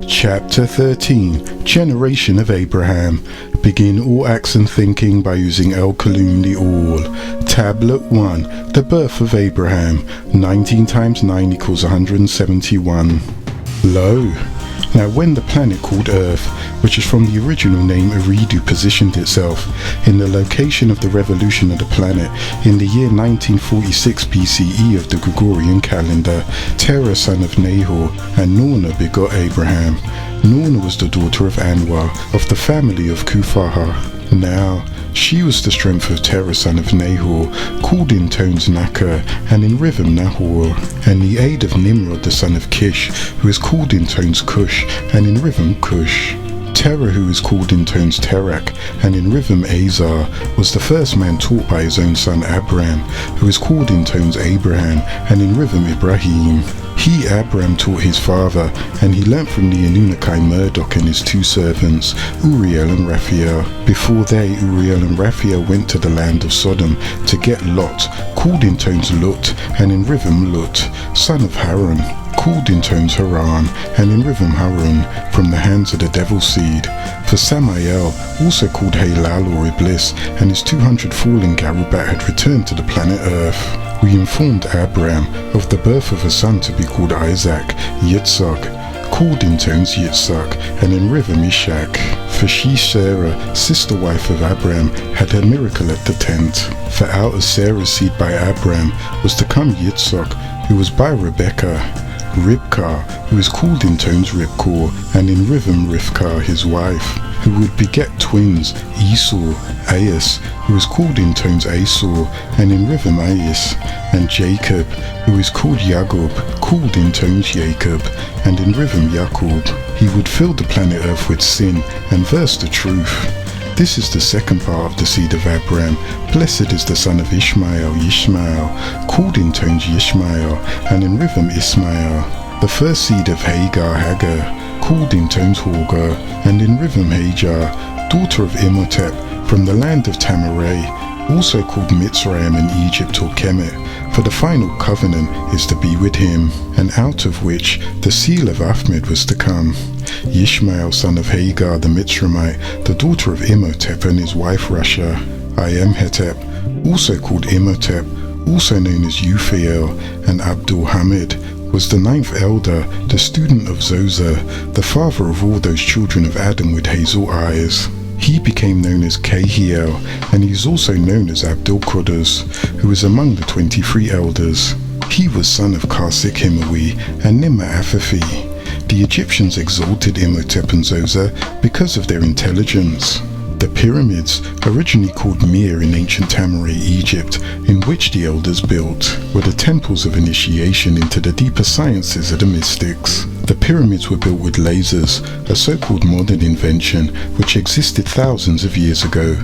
Chapter 13, Generation of Abraham. Begin all acts and thinking by using Al-Kalum the All. Tablet 1, The Birth of Abraham. 19 times 9 equals 171. Lo. Now when the planet called Earth, which is from the original name Eridu, positioned itself in the location of the revolution of the planet in the year 1946 BCE of the Gregorian calendar, Terah son of Nahor and Norna begot Abraham. Norna was the daughter of Anwar of the family of Kufaha. Now, she was the strength of Terah son of Nahor, called in tones Nakar, and in rhythm Nahor, and the aid of Nimrod the son of Kish, who is called in tones Cush, and in rhythm Cush. Terah, who is called in tones Terak, and in rhythm Azar, was the first man taught by his own son Abram, who is called in tones Abraham, and in rhythm Ibrahim. He, Abram, taught his father, and he learnt from the Anunnaki Murdoch and his two servants, Uriel and Raphael. Before they, Uriel and Raphael, went to the land of Sodom to get Lot, called in tones Lut, and in rhythm Lut, son of Haran, called in tones Haran, and in rhythm Harun, from the hands of the devil's seed. For Samael, also called Halal or Iblis, and his 200 fallen Garubat had returned to the planet Earth. We informed Abram of the birth of a son to be called Isaac, Yitzhak, called in tones Yitzhak, and in rhythm Ishak. For she, Sarah, sister wife of Abram, had her miracle at the tent. For out of Sarah's seed by Abram was to come Yitzhak, who was by Rebekah. Ribkah, who is called in tones Ribkor, and in rhythm Rivkah his wife, who would beget twins, Esau, Aias, who is called in tones Esau, and in rhythm Ais, and Jacob, who is called Yagob, called in tones Jacob, and in rhythm Jacob. He would fill the planet Earth with sin, and verse the truth. This is the second part of the seed of Abraham. Blessed is the son of Ishmael, Ishmael, called in tones Ishmael, and in rhythm Ismael. The first seed of Hagar, Hagar, called in tones Hagar, and in rhythm Hajar, daughter of Imhotep, from the land of Tamaray, also called Mitzrayim in Egypt or Kemet, for the final covenant is to be with him, and out of which the seal of Ahmed was to come. Ishmael, son of Hagar the Mitzrayimite, the daughter of Imhotep and his wife Rasha, Imhotep, also called Imhotep, also known as Uphael, and Abdul Hamid, was the 9th elder, the student of Zoza, the father of all those children of Adam with hazel eyes. He became known as Kahiel, and he is also known as Abdul Qudus, who is among the 23 elders. He was son of Karsik Himawi and Nimma Afafi. The Egyptians exalted Imhotep and Zoza because of their intelligence. The pyramids, originally called Mir in ancient Tamaray, Egypt, in which the elders built, were the temples of initiation into the deeper sciences of the mystics. The pyramids were built with lasers, a so-called modern invention which existed thousands of years ago.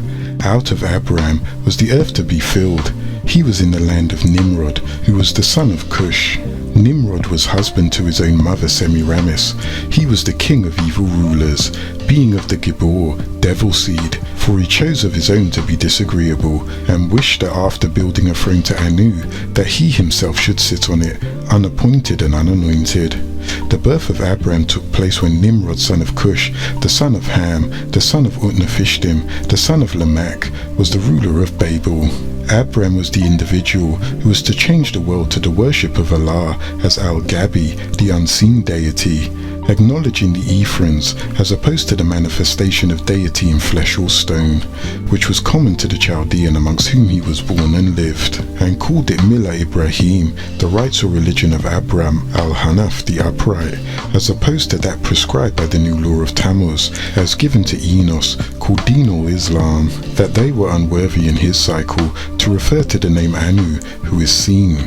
Out of Abraham was the earth to be filled. He was in the land of Nimrod, who was the son of Cush. Nimrod was husband to his own mother Semiramis. He was the king of evil rulers, being of the Gibor, devil seed, for he chose of his own to be disagreeable, and wished that after building a throne to Anu, that he himself should sit on it, unappointed and unanointed. The birth of Abraham took place when Nimrod, son of Cush, the son of Ham, the son of Utnapishtim, the son of Lamech, was the ruler of Babel. Abraham was the individual who was to change the world to the worship of Allah as Al-Gabi, the unseen deity, acknowledging the Ephrons as opposed to the manifestation of deity in flesh or stone, which was common to the Chaldean amongst whom he was born and lived, and called it Milla Ibrahim, the rites or religion of Abram al-Hanaf, the upright, as opposed to that prescribed by the new law of Tammuz, as given to Enos, called Dinul Islam, that they were unworthy in his cycle to refer to the name Anu, who is seen.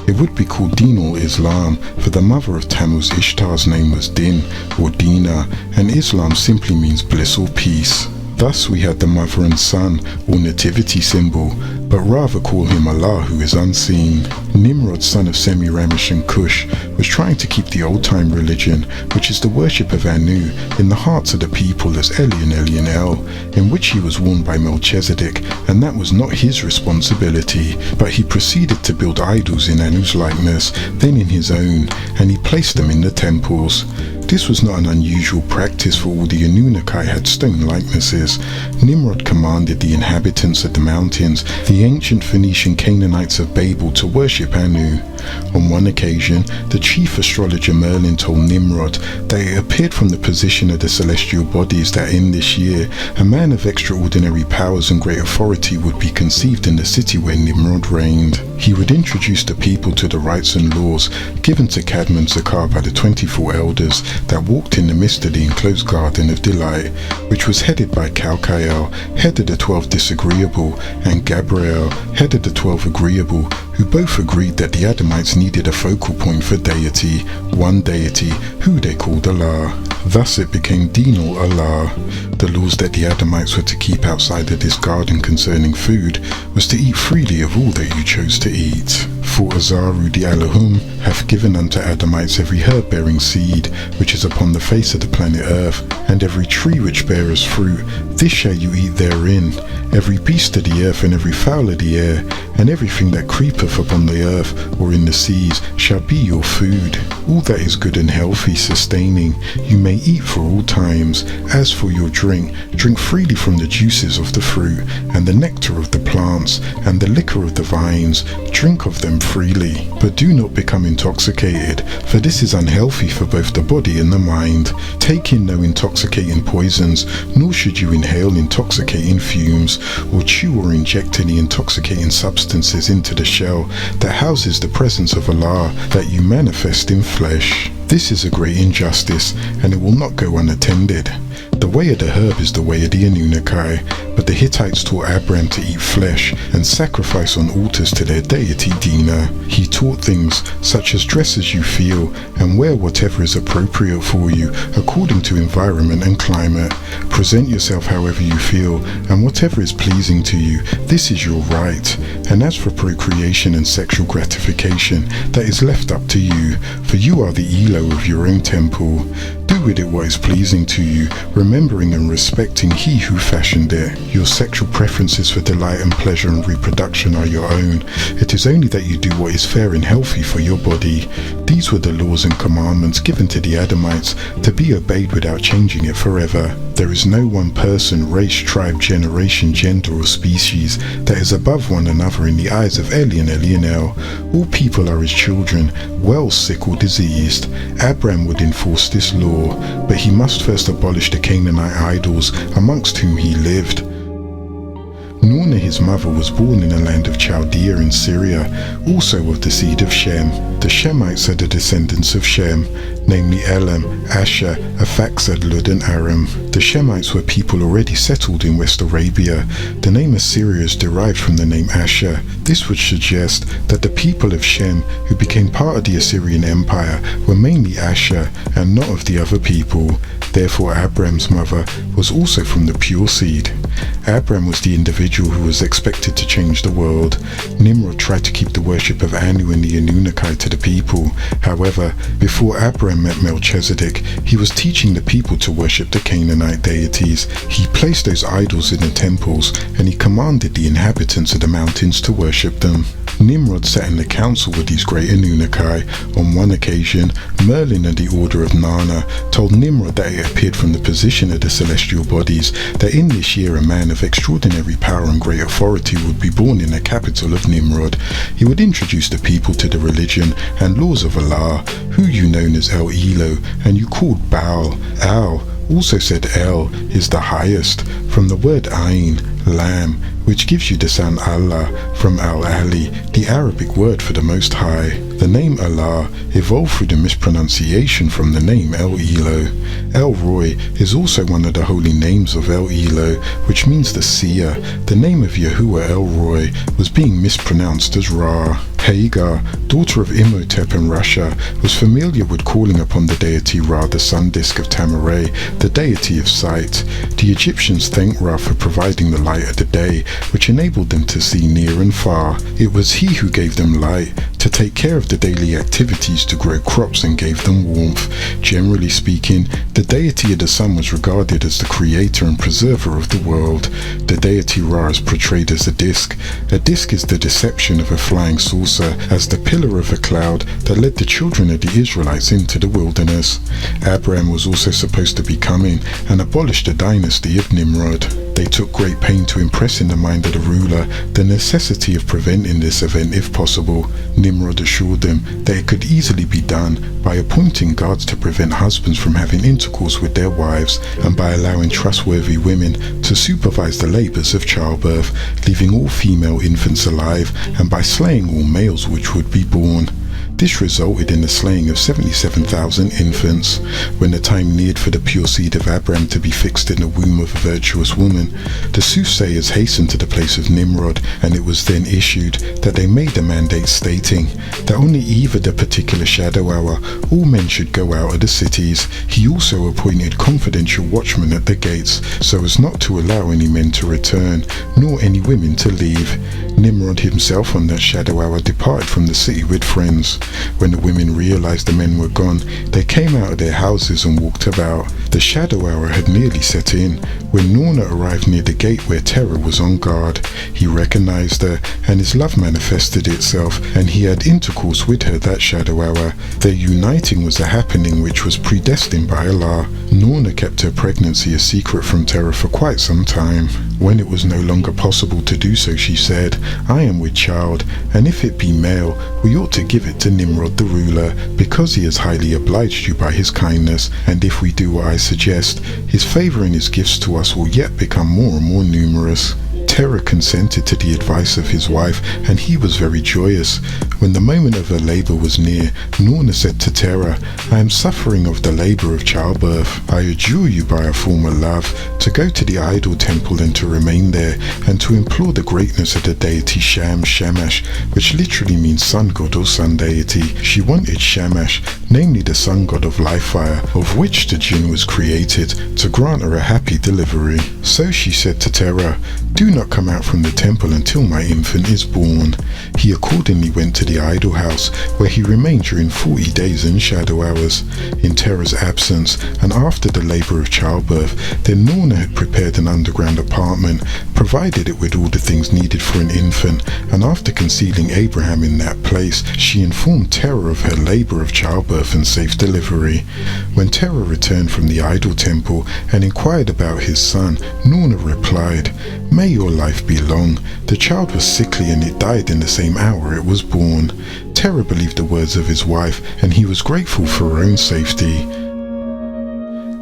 It would be called Dinul Islam, for the mother of Tammuz, Ishtar's name was Din, or Dina, and Islam simply means bliss or peace. Thus we had the mother and son, or nativity symbol, but rather call him Allah, who is unseen. Nimrod, son of Semiramis and Cush, was trying to keep the old-time religion, which is the worship of Anu, in the hearts of the people as Elyon El, in which he was warned by Melchizedek, and that was not his responsibility, but he proceeded to build idols in Anu's likeness, then in his own, and he placed them in the temples. This was not an unusual practice, for all the Anunnaki had stone likenesses. Nimrod commanded the inhabitants of the mountains, the ancient Phoenician Canaanites of Babel, to worship Anu. On one occasion, the chief astrologer Merlin told Nimrod that it appeared from the position of the celestial bodies that in this year, a man of extraordinary powers and great authority would be conceived in the city where Nimrod reigned. He would introduce the people to the rites and laws given to Cadmon Zakar by the 24 elders that walked in the midst of the enclosed garden of delight, which was headed by Calcael, head of the 12 disagreeable, and Gabriel, head of the 12 agreeable, who both agreed that the Adamites needed a focal point for deity, one deity, who they called Allah. Thus it became Din Allah. The laws that the Adamites were to keep outside of this garden concerning food was to eat freely of all that you chose to eat. For Azaru the Elohim hath given unto Adamites every herb bearing seed which is upon the face of the planet earth, and every tree which beareth fruit, this shall you eat therein, every beast of the earth and every fowl of the air, and everything that creepeth upon the earth or in the seas shall be your food. All that is good and healthy, sustaining, you may eat for all times. As for your drink, drink freely from the juices of the fruit, and the nectar of the plants, and the liquor of the vines, drink of them freely. But do not become intoxicated, for this is unhealthy for both the body and the mind. Take in no intoxicating poisons, nor should you inhale intoxicating fumes, or chew or inject any intoxicating substances into the shell that houses the presence of Allah that you manifest in flesh. This is a great injustice, and it will not go unattended. The way of the herb is the way of the Anunnaki, but the Hittites taught Abraham to eat flesh and sacrifice on altars to their deity Dinah. He taught things such as dress as you feel and wear whatever is appropriate for you according to environment and climate. Present yourself however you feel and whatever is pleasing to you, this is your right. And as for procreation and sexual gratification, that is left up to you, for you are the Elo of your own temple. Do with it what is pleasing to you, remembering and respecting He who fashioned it. Your sexual preferences for delight and pleasure and reproduction are your own. It is only that you do what is fair and healthy for your body. These were the laws and commandments given to the Adamites to be obeyed without changing it forever. There is no one person, race, tribe, generation, gender or species that is above one another in the eyes of Eli and Elionel. All people are His children, well, sick or diseased. Abraham would enforce this law, but he must first abolish the Canaanite idols amongst whom he lived. Norna, his mother, was born in the land of Chaldea in Syria, also of the seed of Shem. The Shemites are the descendants of Shem, namely Elam, Asher, Aphaxad, Lud and Aram. The Shemites were people already settled in West Arabia. The name Assyria is derived from the name Asher. This would suggest that the people of Shem who became part of the Assyrian Empire were mainly Asher and not of the other people. Therefore Abraham's mother was also from the pure seed. Abraham was the individual who was expected to change the world. Nimrod tried to keep the worship of Anu and the Anunnaki to the people. However, before Abraham met Melchizedek, he was teaching the people to worship the Canaanite deities. He placed those idols in the temples, and he commanded the inhabitants of the mountains to worship them. Nimrod sat in the council with these great Anunnaki. On one occasion, Merlin of the order of Nana told Nimrod that it appeared from the position of the celestial bodies that in this year a man of extraordinary power and great authority would be born in the capital of Nimrod. He would introduce the people to the religion and laws of Allah, who you known as El Elo, and you called Baal. Al also said El is the highest, from the word Ain, lamb, which gives you the sound Allah from Al-Ali, the Arabic word for the Most High. The name Allah evolved through the mispronunciation from the name El Elo. El Roy is also one of the holy names of El Elo, which means the seer. The name of Yahuwah El Roy was being mispronounced as Ra. Hagar, daughter of Imhotep in Russia, was familiar with calling upon the deity Ra, the sun disk of Tamaray, the deity of sight. The Egyptians thanked Ra for providing the light of the day, which enabled them to see near and far. It was he who gave them light to take care of the daily activities to grow crops and gave them warmth. Generally speaking, the deity of the sun was regarded as the creator and preserver of the world. The deity Ra is portrayed as a disc. A disc is the deception of a flying saucer as the pillar of a cloud that led the children of the Israelites into the wilderness. Abraham was also supposed to be coming and abolish the dynasty of Nimrod. They took great pain to impress in the mind of the ruler the necessity of preventing this event if possible. Nimrod assured them that it could easily be done by appointing guards to prevent husbands from having intercourse with their wives, and by allowing trustworthy women to supervise the labors of childbirth, leaving all female infants alive, and by slaying all males which would be born. This resulted in the slaying of 77,000 infants. When the time neared for the pure seed of Abraham to be fixed in the womb of a virtuous woman, the soothsayers hastened to the place of Nimrod, and it was then issued that they made a mandate stating that only either the particular shadow hour all men should go out of the cities. He also appointed confidential watchmen at the gates, so as not to allow any men to return, nor any women to leave. Nimrod himself on that shadow hour departed from the city with friends. When the women realized the men were gone, they came out of their houses and walked about. The shadow hour had nearly set in when Norna arrived near the gate where Terah was on guard. He recognized her, and his love manifested itself, and he had intercourse with her that shadow hour. Their uniting was a happening which was predestined by Allah. Norna kept her pregnancy a secret from Terah for quite some time. When it was no longer possible to do so, she said, "I am with child, and if it be male, we ought to give it to Nimrod the ruler, because he has highly obliged you by his kindness, and if we do what I suggest, his favor and his gifts to us will yet become more and more numerous." Terah consented to the advice of his wife, and he was very joyous. When the moment of her labor was near, Norna said to Terah, "I am suffering of the labor of childbirth. I adjure you by a former love to go to the idol temple and to remain there, and to implore the greatness of the deity Shamash, which literally means sun god or sun deity." She wanted Shamash, namely the sun god of life fire, of which the jinn was created, to grant her a happy delivery. So she said to Terah, "Do not come out from the temple until my infant is born." He accordingly went to the idol house, where he remained during 40 days and shadow hours. In Terah's absence, and after the labor of childbirth, then Norna had prepared an underground apartment, provided it with all the things needed for an infant, and after concealing Abraham in that place, she informed Terah of her labor of childbirth and safe delivery. When Terah returned from the idol temple and inquired about his son, Norna replied, "May your life be long. The child was sickly and it died in the same hour it was born." Terah believed the words of his wife, and he was grateful for her own safety.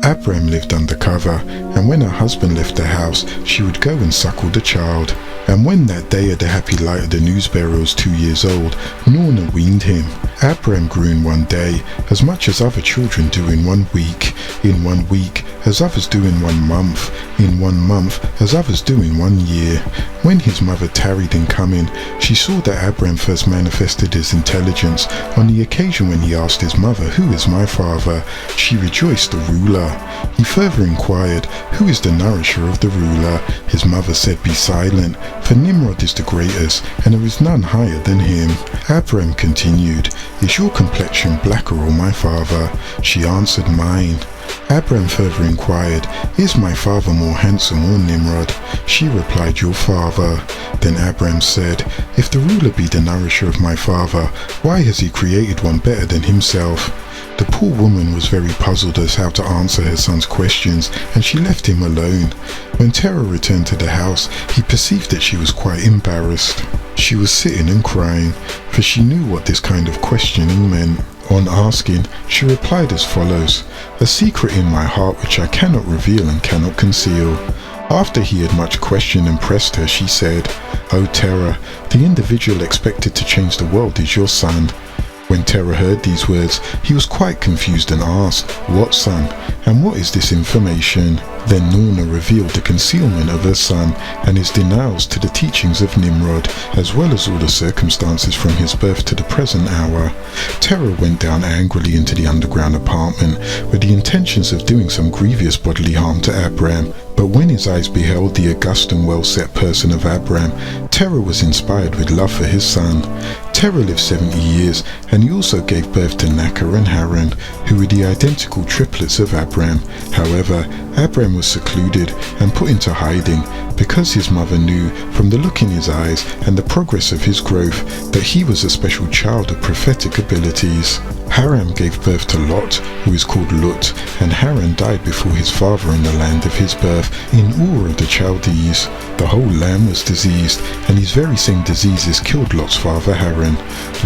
Abraham lived undercover, and when her husband left the house, she would go and suckle the child. And when that day of the happy light of the news bearer was 2 years old, Norna weaned him. Abraham grew in one day, as much as other children do in 1 week, in 1 week, as others do in 1 month, in 1 month, as others do in 1 year. When his mother tarried in coming, she saw that Abraham first manifested his intelligence on the occasion when he asked his mother, "Who is my father?" She rejoiced, "The ruler." He further inquired, "Who is the nourisher of the ruler?" His mother said, "Be silent, for Nimrod is the greatest, and there is none higher than him." Abraham continued, "Is your complexion blacker or my father?" She answered, "Mine." Abraham further inquired, "Is my father more handsome or Nimrod?" She replied, "Your father." Then Abraham said, "If the ruler be the nourisher of my father, why has he created one better than himself?" The poor woman was very puzzled as how to answer her son's questions, and she left him alone. When Terah returned to the house, he perceived that she was quite embarrassed. She was sitting and crying, for she knew what this kind of questioning meant. On asking, she replied as follows, "A secret in my heart which I cannot reveal and cannot conceal." After he had much questioned and pressed her, she said, "O Terah, the individual expected to change the world is your son." When Terah heard these words, he was quite confused and asked, "What son? And what is this information?" Then Norna revealed the concealment of her son and his denials to the teachings of Nimrod, as well as all the circumstances from his birth to the present hour. Terah went down angrily into the underground apartment with the intentions of doing some grievous bodily harm to Abraham, But when his eyes beheld the august and well-set person of Abraham, Terah was inspired with love for his son. Terah lived 70 years, and he also gave birth to Hagar and Haran, who were the identical triplets of Abraham. However, Abraham was secluded and put into hiding because his mother knew from the look in his eyes and the progress of his growth that he was a special child of prophetic abilities. Haran gave birth to Lot, who is called Lut, and Haran died before his father in the land of his birth, in Ur of the Chaldees. The whole land was diseased, and these very same diseases killed Lot's father Haran.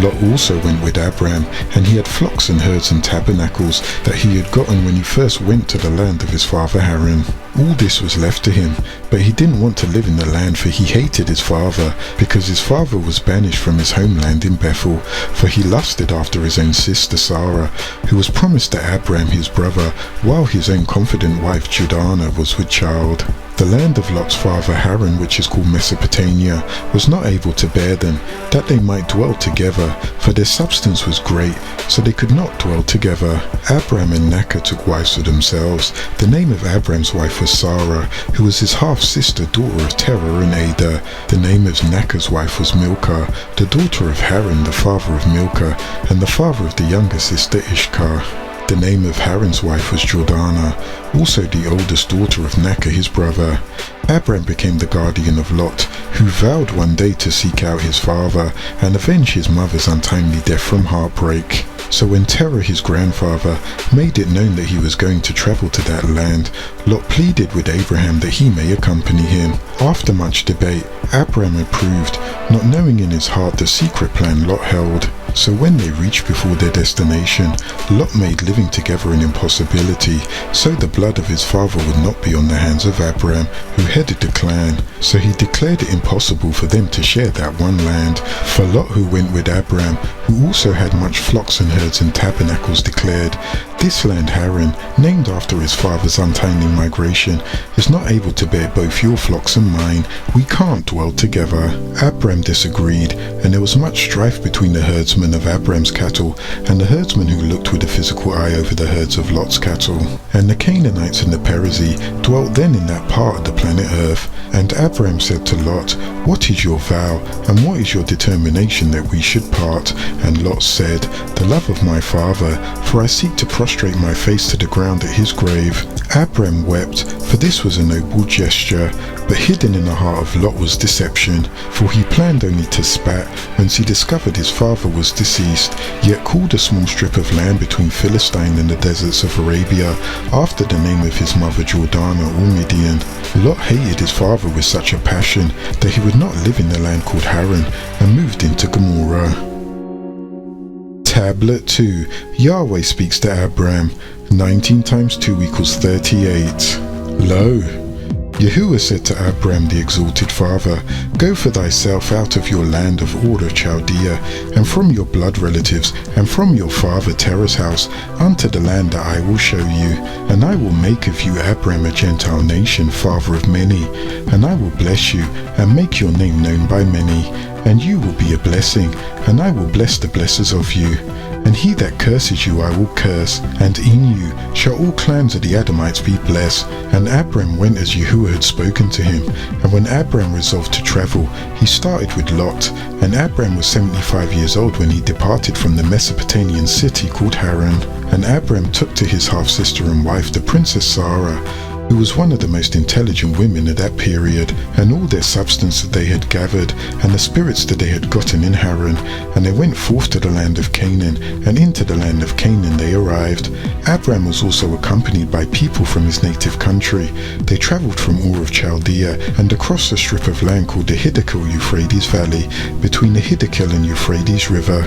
Lot also went with Abraham, and he had flocks and herds and tabernacles that he had gotten when he first went to the land of his father Haran. All this was left to him, but he didn't want to live in the land, for he hated his father, because his father was banished from his homeland in Bethel, for he lusted after his own sister Sarah, who was promised to Abraham his brother, while his own confident wife Jordana was with child. The land of Lot's father Haran, which is called Mesopotamia, was not able to bear them, that they might dwell together, for their substance was great, so they could not dwell together. Abraham and Hagar took wives for themselves. The name of Abraham's wife was Sarah, who was his half-sister, daughter of Terah and Ada. The name of Hagar's wife was Milcah, the daughter of Haran, the father of Milcah, and the father of the younger sister Ishkar. The name of Haran's wife was Jordana, also the oldest daughter of Hagar his brother. Abraham became the guardian of Lot, who vowed one day to seek out his father and avenge his mother's untimely death from heartbreak. So when Terah his grandfather made it known that he was going to travel to that land, Lot pleaded with Abraham that he may accompany him. After much debate, Abraham approved, not knowing in his heart the secret plan Lot held. So when they reached before their destination, Lot made living together an impossibility, so the blood of his father would not be on the hands of Abraham, who headed the clan. So he declared it impossible for them to share that one land. For Lot, who went with Abraham, who also had much flocks and herds and tabernacles, declared, "This land Haran, named after his father's untimely migration, is not able to bear both your flocks and mine. We can't dwell together." Abraham disagreed, and there was much strife between the herdsmen of Abraham's cattle and the herdsmen who looked with a physical eye over the herds of Lot's cattle. And the Canaanites and the Perizzim dwelt then in that part of the planet Earth. And Abraham said to Lot, "What is your vow, and what is your determination that we should part?" And Lot said, "The love of my father, for I seek to prostrate my face to the ground at his grave." Abraham wept, for this was a noble gesture, but hidden in the heart of Lot was deception, for he planned only to spat once he discovered his father was deceased, yet called a small strip of land between Philistine and the deserts of Arabia after the name of his mother Jordana or Midian. Lot hated his father with such a passion that he would not live in the land called Haran and moved into Gomorrah. Tablet 2. Yahweh speaks to Abraham. 19 times 2 equals 38. Lo, Yahuwah said to Abraham the exalted father, "Go for thyself out of your land of Ur of Chaldea, and from your blood relatives, and from your father Terah's house, unto the land that I will show you. And I will make of you Abraham a Gentile nation, father of many. And I will bless you, and make your name known by many. And you will be a blessing, and I will bless the blessers of you. And he that curses you I will curse, and in you shall all clans of the Edomites be blessed." And Abraham went as Yahuwah had spoken to him. And when Abraham resolved to travel, he started with Lot. And Abraham was 75 years old when he departed from the Mesopotamian city called Haran. And Abraham took to his half-sister and wife, the princess Sarah, who was one of the most intelligent women of that period, and all their substance that they had gathered, and the spirits that they had gotten in Haran. And they went forth to the land of Canaan, and into the land of Canaan they arrived. Abraham was also accompanied by people from his native country. They travelled from Ur of Chaldea, and across a strip of land called the Hiddekel-Euphrates Valley, between the Hiddekel and Euphrates River.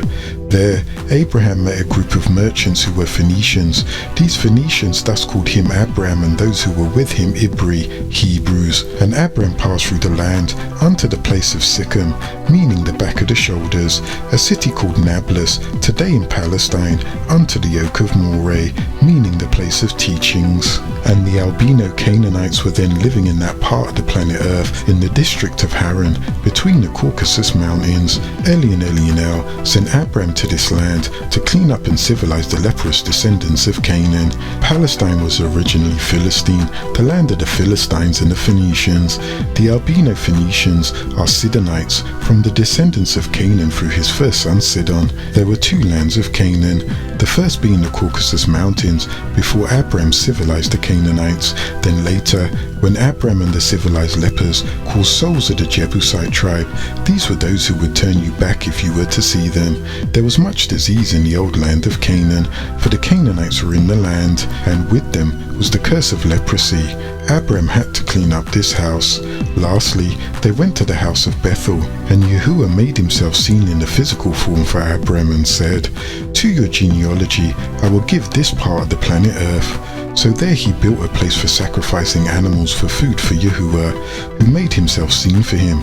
There, Abraham met a group of merchants who were Phoenicians. These Phoenicians thus called him Abraham, and those who were with him Ibri, Hebrews. And Abraham passed through the land unto the place of Sichem, meaning the back of the shoulders, a city called Nablus, today in Palestine, unto the oak of Moreh, meaning the place of teachings. And the albino Canaanites were then living in that part of the planet Earth, in the district of Haran, between the Caucasus Mountains. Eli and Elianel sent Abraham to this land to clean up and civilize the leprous descendants of Canaan. Palestine was originally Philistine, the land of the Philistines and the Phoenicians. The albino Phoenicians are Sidonites, from the descendants of Canaan through his first son Sidon. There were two lands of Canaan, the first being the Caucasus Mountains, before Abraham civilized the Canaanites. Then later, when Abraham and the civilized lepers caused souls of the Jebusite tribe, these were those who would turn you back if you were to see them. There was much disease in the old land of Canaan, for the Canaanites were in the land, and with them was the curse of leprosy. Abraham had to clean up this house. Lastly, they went to the house of Bethel, and Yahuwah made himself seen in the physical form for Abraham and said, "To your genealogy I will give this part of the planet Earth." So there he built a place for sacrificing animals for food for Yahuwah, who made himself seen for him.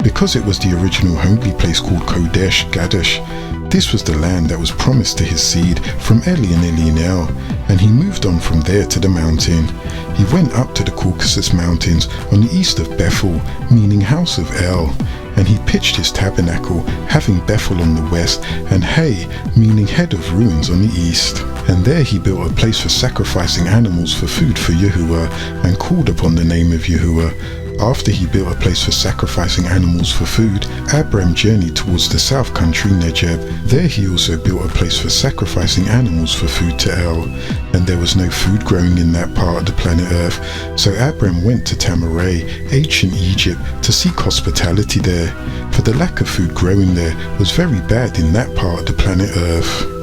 Because it was the original holy place called Kodesh Gadesh, this was the land that was promised to his seed from Eli and Elianel, and he moved on from there to the mountain. He went up to the Caucasus Mountains on the east of Bethel, meaning house of El, and he pitched his tabernacle, having Bethel on the west, and Hay, meaning head of ruins, on the east. And there he built a place for sacrificing animals for food for Yahuwah, and called upon the name of Yahuwah. After he built a place for sacrificing animals for food, Abraham journeyed towards the south country Negeb. There he also built a place for sacrificing animals for food to El, and there was no food growing in that part of the planet Earth, so Abraham went to Tamaray, ancient Egypt, to seek hospitality there, for the lack of food growing there was very bad in that part of the planet Earth.